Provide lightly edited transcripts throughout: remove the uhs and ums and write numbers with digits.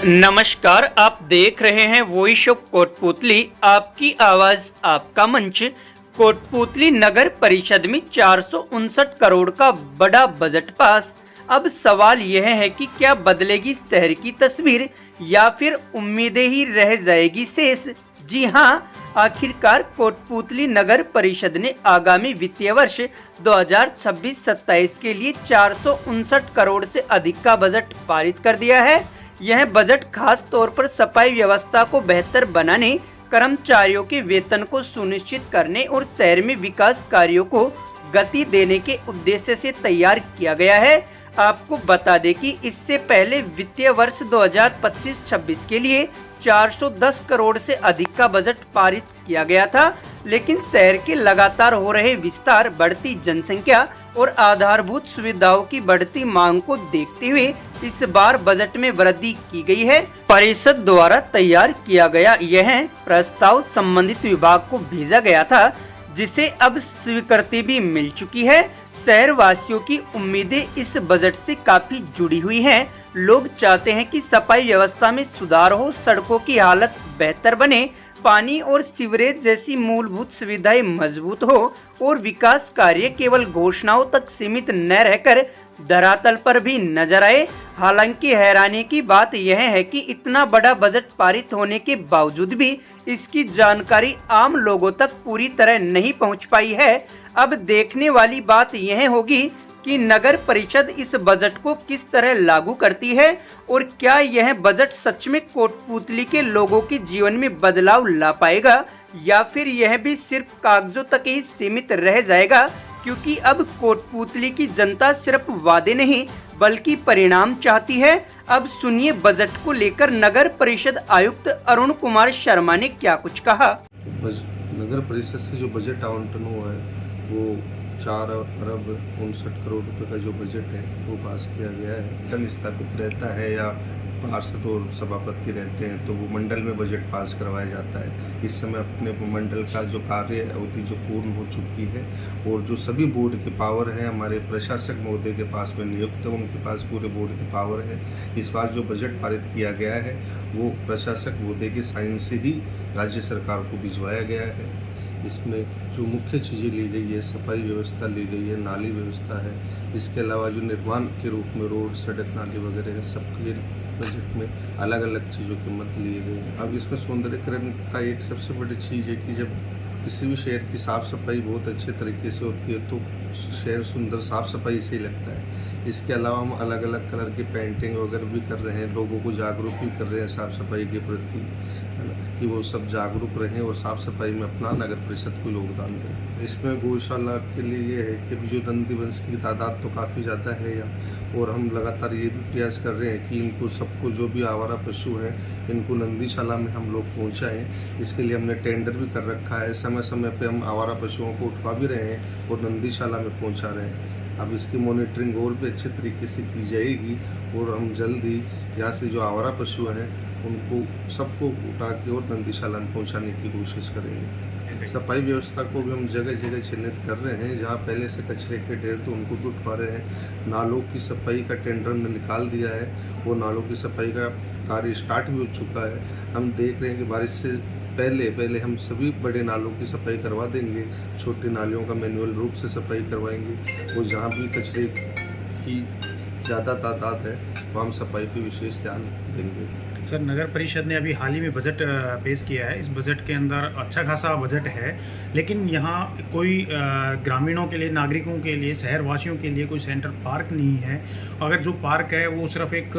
नमस्कार, आप देख रहे हैं वॉइस ऑफ कोटपुतली, आपकी आवाज आपका मंच। कोटपुतली नगर परिषद में 459 करोड़ का बड़ा बजट पास। अब सवाल यह है कि क्या बदलेगी शहर की तस्वीर या फिर उम्मीदें ही रह जाएगी शेष। जी हाँ, आखिरकार कोटपुतली नगर परिषद ने आगामी वित्तीय वर्ष 2026-27 के लिए 459 करोड़ से अधिक का बजट पारित कर दिया है। यह बजट खास तौर पर सफाई व्यवस्था को बेहतर बनाने, कर्मचारियों के वेतन को सुनिश्चित करने और शहर में विकास कार्यों को गति देने के उद्देश्य से तैयार किया गया है। आपको बता दें कि इससे पहले वित्तीय वर्ष 2025-26 के लिए 410 करोड़ से अधिक का बजट पारित किया गया था, लेकिन शहर के लगातार हो रहे विस्तार, बढ़ती जनसंख्या और आधारभूत सुविधाओं की बढ़ती मांग को देखते हुए इस बार बजट में वृद्धि की गई है। परिषद द्वारा तैयार किया गया यह प्रस्ताव संबंधित विभाग को भेजा गया था, जिसे अब स्वीकृति भी मिल चुकी है। शहर वासियों की उम्मीदें इस बजट से काफी जुड़ी हुई हैं। लोग चाहते हैं कि सफाई व्यवस्था में सुधार हो, सड़कों की हालत बेहतर बने, पानी और सीवरेज जैसी मूलभूत सुविधाएं मजबूत हो और विकास कार्य केवल घोषणाओं तक सीमित न रहकर धरातल पर भी नजर आए। हालांकि हैरानी की बात यह है कि इतना बड़ा बजट पारित होने के बावजूद भी इसकी जानकारी आम लोगों तक पूरी तरह नहीं पहुंच पाई है। अब देखने वाली बात यह होगी कि नगर परिषद इस बजट को किस तरह लागू करती है और क्या यह बजट सच में कोटपुतली के लोगों के जीवन में बदलाव ला पाएगा या फिर यह भी सिर्फ कागजों तक ही सीमित रह जाएगा। क्योंकि अब कोटपुतली की जनता सिर्फ वादे नहीं बल्कि परिणाम चाहती है। अब सुनिए बजट को लेकर नगर परिषद आयुक्त अरुण कुमार शर्मा ने क्या कुछ कहा। नगर परिषद से जो बजट आवंटन हुआ है वो 4 अरब 59 करोड़ रुपए का जो बजट है वो पास किया गया है। मंडल स्थापित रहता है या पार्षद और सभापति रहते हैं तो वो मंडल में बजट पास करवाया जाता है। इस समय अपने मंडल का जो कार्य अवधि जो पूर्ण हो चुकी है और जो सभी बोर्ड के पावर है हमारे प्रशासक महोदय के पास में नियुक्त है, उनके पास पूरे बोर्ड के पावर है। इस बार जो बजट पारित किया गया है वो प्रशासक महोदय के साइन से ही राज्य सरकार को भिजवाया गया है। इसमें जो मुख्य चीज़ें ली गई है, सफाई व्यवस्था ली गई है, नाली व्यवस्था है, इसके अलावा जो निर्माण के रूप में रोड, सड़क, नाली वगैरह है, सबके बजट में अलग अलग चीज़ों की मत लिए गए हैं। अब इसमें सौंदर्यकरण का एक सबसे बड़ी चीज़ है कि जब किसी भी शहर की साफ़ सफाई बहुत अच्छे तरीके से होती है तो शहर सुंदर साफ़ सफाई से ही लगता है। इसके अलावा हम अलग अलग कलर की पेंटिंग वगैरह भी कर रहे हैं, लोगों को जागरूक भी कर रहे हैं साफ़ सफाई के प्रति, है ना, कि वो सब जागरूक रहें और साफ़ सफाई में अपना नगर परिषद को योगदान दें। इसमें गौशाला के लिए ये है कि जो नंदी वंश की तादाद तो काफ़ी ज़्यादा है यहाँ, और हम लगातार ये भी प्रयास कर रहे हैं कि इनको सबको जो भी आवारा पशु हैं इनको नंदीशाला में हम लोग पहुँचाएँ। इसके लिए हमने टेंडर भी कर रखा है। समय समय पे हम आवारा पशुओं को उठवा भी रहे हैं और नंदीशाला में पहुँचा रहे हैं। अब इसकी मॉनिटरिंग और भी अच्छे तरीके से की जाएगी और हम जल्द ही यहाँ से जो आवारा पशु हैं उनको सबको उठा के और नंदीशाला में पहुँचाने की कोशिश करेंगे। सफाई व्यवस्था को भी हम जगह जगह चिन्हित कर रहे हैं। जहाँ पहले से कचरे के ढेर तो उनको भी उठवा रहे हैं। नालों की सफाई का टेंडर ने निकाल दिया है, वो नालों की सफाई का कार्य स्टार्ट भी हो चुका है। हम देख रहे हैं कि बारिश से पहले हम सभी बड़े नालों की सफाई करवा देंगे, छोटी नालियों का मैनुअल रूप से सफाई करवाएंगे और जहाँ भी कचरे की ज़्यादा तादाद है वहाँ हम सफाई पे विशेष ध्यान देंगे। सर, नगर परिषद ने अभी हाल ही में बजट पेश किया है। इस बजट के अंदर अच्छा खासा बजट है, लेकिन यहाँ कोई ग्रामीणों के लिए, नागरिकों के लिए, शहरवासियों के लिए कोई सेंट्रल पार्क नहीं है। अगर जो पार्क है वो सिर्फ एक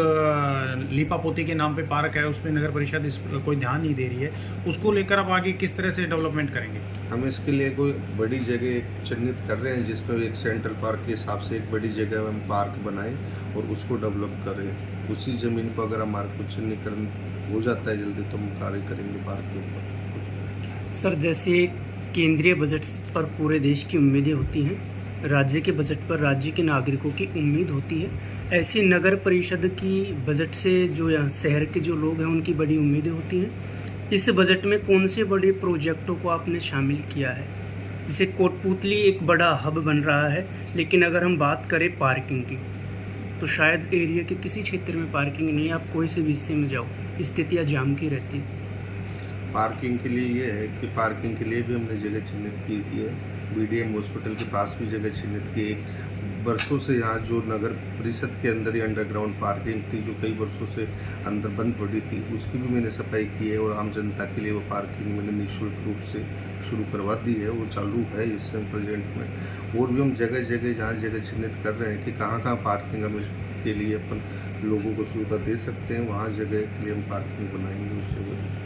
लीपापोती के नाम पे पार्क है, उस पर नगर परिषद कोई ध्यान नहीं दे रही है। उसको लेकर आप आगे किस तरह से डेवलपमेंट करेंगे? हम इसके लिए कोई बड़ी जगह चिन्हित कर रहे हैं जिसमें एक सेंट्रल पार्क के हिसाब से एक बड़ी जगह हम पार्क बनाएं और उसको डेवलप करें। उसी ज़मीन पर अगर हमारा कुछ चिन्हीकरण हो जाता है जल्दी तो हम कार्य करेंगे पार्क के ऊपर। सर, जैसे केंद्रीय बजट पर पूरे देश की उम्मीदें होती हैं, राज्य के बजट पर राज्य के नागरिकों की उम्मीद होती है, ऐसी नगर परिषद की बजट से जो यहाँ शहर के जो लोग हैं उनकी बड़ी उम्मीदें होती हैं। इस बजट में कौन से बड़े प्रोजेक्टों को आपने शामिल किया है? जैसे कोटपुतली एक बड़ा हब बन रहा है, लेकिन अगर हम बात करें पार्किंग की तो शायद एरिया के किसी क्षेत्र में पार्किंग नहीं है, आप कोई से भी हिस्से में जाओ स्थितियाँ जाम की रहती है। पार्किंग के लिए ये है कि पार्किंग के लिए भी हमने जगह चिन्हित की है। बीडीएम हॉस्पिटल के पास भी जगह चिन्हित की। एक वर्षों से यहाँ जो नगर परिषद के अंदर ही अंडरग्राउंड पार्किंग थी जो कई वर्षों से अंदर बंद पड़ी थी, उसकी भी मैंने सफाई की है और आम जनता के लिए वो पार्किंग मैंने निःशुल्क रूप से शुरू करवा दी है। वो चालू है इस समय प्रेजेंट में। और भी हम जगह जगह जहाँ जगह चिन्हित कर रहे हैं कि कहाँ कहाँ पार्किंग हम के लिए अपन लोगों को सुविधा दे सकते हैं, वहाँ जगह के लिए हम पार्किंग बनाएंगे उस जगह।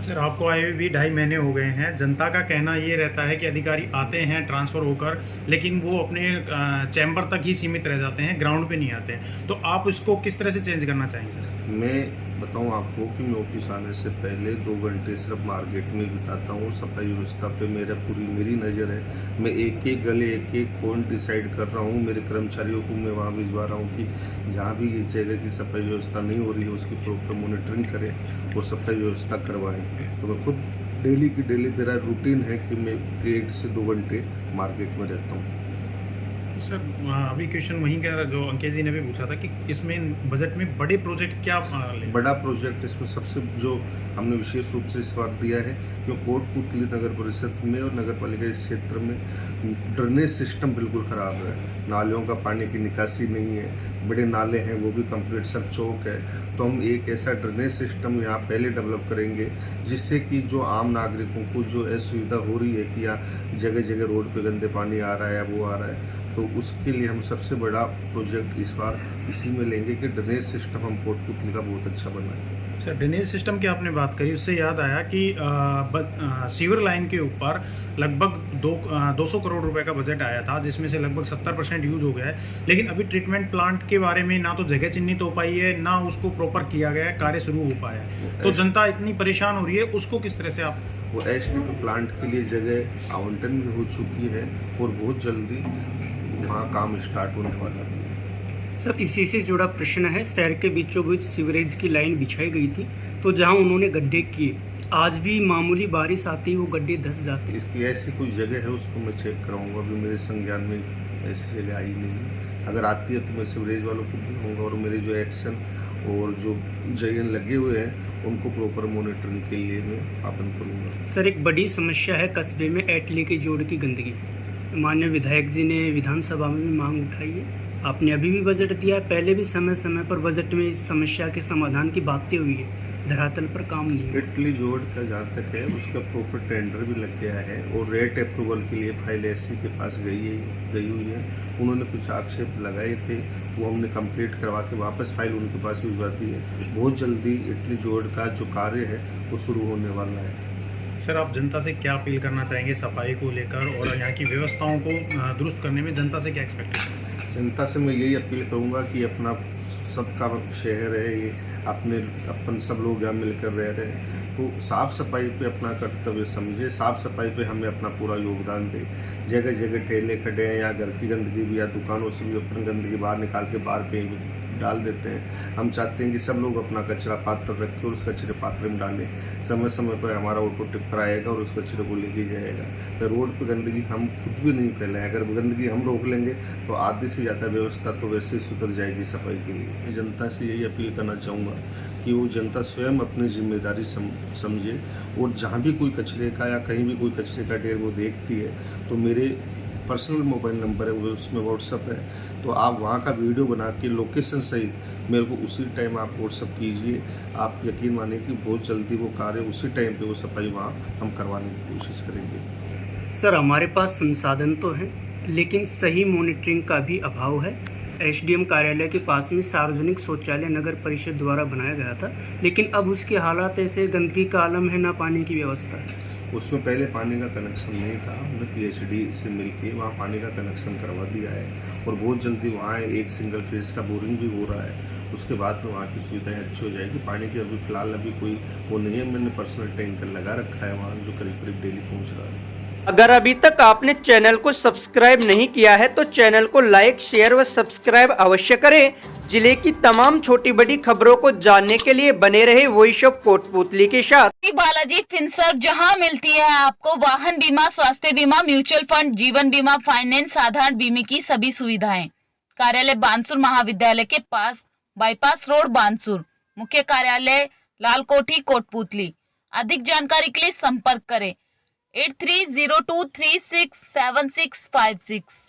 सर, आपको आए हुए भी 2.5 महीने हो गए हैं। जनता का कहना ये रहता है कि अधिकारी आते हैं ट्रांसफ़र होकर, लेकिन वो अपने चैम्बर तक ही सीमित रह जाते हैं, ग्राउंड पे नहीं आते हैं। तो आप इसको किस तरह से चेंज करना चाहेंगे सर? मैं बताऊं आपको कि मैं ऑफिस आने से पहले 2 घंटे सिर्फ मार्केट में बिताता हूँ। सफाई व्यवस्था पे मेरी नज़र है। मैं एक एक गले एक एक पॉइंट डिसाइड कर रहा हूँ। मेरे कर्मचारियों को मैं वहाँ भिजवा रहा हूँ कि जहाँ भी इस जगह की सफाई व्यवस्था नहीं हो रही है उसकी प्रॉपर मॉनिटरिंग करें और सफाई व्यवस्था करवाएं। तो मैं खुद डेली की डेली मेरा रूटीन है कि मैं 1 से 2 घंटे मार्केट में रहता हूँ। सर, अभी क्वेश्चन वहीं का जो अंकेश जी ने भी पूछा था कि इसमें बजट में बड़े प्रोजेक्ट क्या ले? बड़ा प्रोजेक्ट इसमें सबसे जो हमने विशेष रूप से इस बार दिया है कि कोटपुतली नगर परिषद में और नगर पालिका इस क्षेत्र में ड्रेनेज सिस्टम बिल्कुल ख़राब है। नालियों का पानी की निकासी नहीं है, बड़े नाले हैं वो भी कंप्लीट सब चौक है। तो हम एक ऐसा ड्रेनेज सिस्टम यहाँ पहले डेवलप करेंगे जिससे कि जो आम नागरिकों को जो असुविधा हो रही है कि यहाँ जगह जगह रोड पे गंदे पानी आ रहा है वो आ रहा है, तो उसके लिए हम सबसे बड़ा प्रोजेक्ट इस बार इसी में लेंगे कि ड्रेनेज सिस्टम हम कोटपुतली का बहुत अच्छा बनाएं। सर, ड्रेनेज सिस्टम की आपने बात करी, उससे याद आया कि सीवर लाइन के ऊपर लगभग 200 करोड़ रुपए का बजट आया था, जिसमें से लगभग 70% यूज़ हो गया है। लेकिन अभी ट्रीटमेंट प्लांट के बारे में ना तो जगह चिन्हित हो पाई है, ना उसको प्रॉपर किया गया है, कार्य शुरू हो पाया है। तो जनता इतनी परेशान हो रही है, उसको किस तरह से आप? वो एचडीपी प्लांट के लिए जगह आवंटन भी हो चुकी है और बहुत जल्दी वहाँ काम स्टार्ट होने वाला है। सर, इसी से जुड़ा प्रश्न है। शहर के बीचों बीच सीवरेज की लाइन बिछाई गई थी, तो जहां उन्होंने गड्ढे किए, आज भी मामूली बारिश आती ही वो गड्ढे धंस जाते हैं। इसकी ऐसी कोई जगह है उसको मैं चेक कराऊंगा। अभी मेरे संज्ञान में ऐसी जगह आई नहीं है। अगर आती है तो मैं सीवरेज वालों को बुलाऊंगा और मेरे जो एक्शन और जो जयन लगे हुए हैं उनको प्रॉपर मॉनिटरिंग के लिए मैं पालन करूँगा। सर, एक बड़ी समस्या है कस्बे में एटली के जोड़ की गंदगी। माननीय विधायक जी ने विधानसभा में भी मांग उठाई है, आपने अभी भी बजट दिया है, पहले भी समय समय पर बजट में इस समस्या के समाधान की बातें हुई है, धरातल पर काम नहीं है। इटली जोड़ का जहाँ तक है उसका प्रॉपर टेंडर भी लग गया है और रेट अप्रूवल के लिए फाइल एससी के पास गई हुई है। उन्होंने कुछ आक्षेप लगाए थे, वो हमने कंप्लीट करवा के वापस फाइल उनके पास भिजवा दी है। बहुत जल्दी इटली जोड़ का जो कार्य है वो शुरू होने वाला है। सर, आप जनता से क्या अपील करना चाहेंगे सफाई को लेकर और यहाँ की व्यवस्थाओं को दुरुस्त करने में जनता से क्या एक्सपेक्टेशन है? जनता से मैं यही अपील करूँगा कि अपना सबका शहर है ये, अपन सब लोग यहाँ मिलकर रह रहे हैं, तो साफ़ सफाई पे अपना कर्तव्य समझे, साफ़ सफाई पे हमें अपना पूरा योगदान दे। जगह जगह ठेले खड़े हैं या घर की गंदगी भी या दुकानों से भी अपन गंदगी बाहर निकाल के बाहर कहीं भी डाल देते हैं। हम चाहते हैं कि सब लोग अपना कचरा पात्र रखें और उस कचरे पात्र में डालें। समय समय पर हमारा ऑटो टिप्पर आएगा और उस कचरे को लेके जाएगा। तो रोड पर गंदगी हम खुद भी नहीं फैलाएं। अगर गंदगी हम रोक लेंगे तो आधे से ज़्यादा व्यवस्था तो वैसे ही सुधर जाएगी सफाई के लिए। मैं जनता से यही अपील करना चाहूँगा कि वो जनता स्वयं अपनी जिम्मेदारी समझे और जहाँ भी कोई कचरे का या कहीं भी कोई कचरे का ढेर वो देखती है तो मेरे पर्सनल मोबाइल नंबर है वो, उसमें व्हाट्सअप है, तो आप वहाँ का वीडियो बना के लोकेशन सहित मेरे को उसी टाइम आप व्हाट्सअप कीजिए। आप यकीन मानिए कि बहुत जल्दी वो कार्य उसी टाइम पे वो सफाई वहाँ हम करवाने की कोशिश करेंगे। सर, हमारे पास संसाधन तो हैं, लेकिन सही मॉनिटरिंग का भी अभाव है। एसडीएम कार्यालय के पास में सार्वजनिक शौचालय नगर परिषद द्वारा बनाया गया था, लेकिन अब उसके हालात ऐसे गंदगी का आलम है, ना पानी की व्यवस्था है। उसमें पहले पानी का कनेक्शन नहीं था, हमने पीएचडी से मिलके वहाँ पानी का कनेक्शन करवा दिया है और बहुत जल्दी वहाँ एक सिंगल फेज का बोरिंग भी हो रहा है। उसके बाद में वहाँ की सुविधाएं अच्छी हो जाएगी। पानी की अभी फ़िलहाल कोई वो नहीं है। मैंने पर्सनल टैंकर लगा रखा है वहाँ जो करीब करीब डेली पहुँच रहा है। अगर अभी तक आपने चैनल को सब्सक्राइब नहीं किया है तो चैनल को लाइक, शेयर व सब्सक्राइब अवश्य करें। जिले की तमाम छोटी बड़ी खबरों को जानने के लिए बने रहे वॉइस ऑफ कोटपुतली के साथ। बालाजी फिनसर्व, जहां मिलती है आपको वाहन बीमा, स्वास्थ्य बीमा, म्यूचुअल फंड, जीवन बीमा, फाइनेंस, साधारण बीमे की सभी सुविधाएं। कार्यालय बानसूर महाविद्यालय के पास, बाईपास रोड बानसूर। मुख्य कार्यालय लाल कोठी कोटपुतली। अधिक जानकारी के लिए संपर्क करें 8302367656।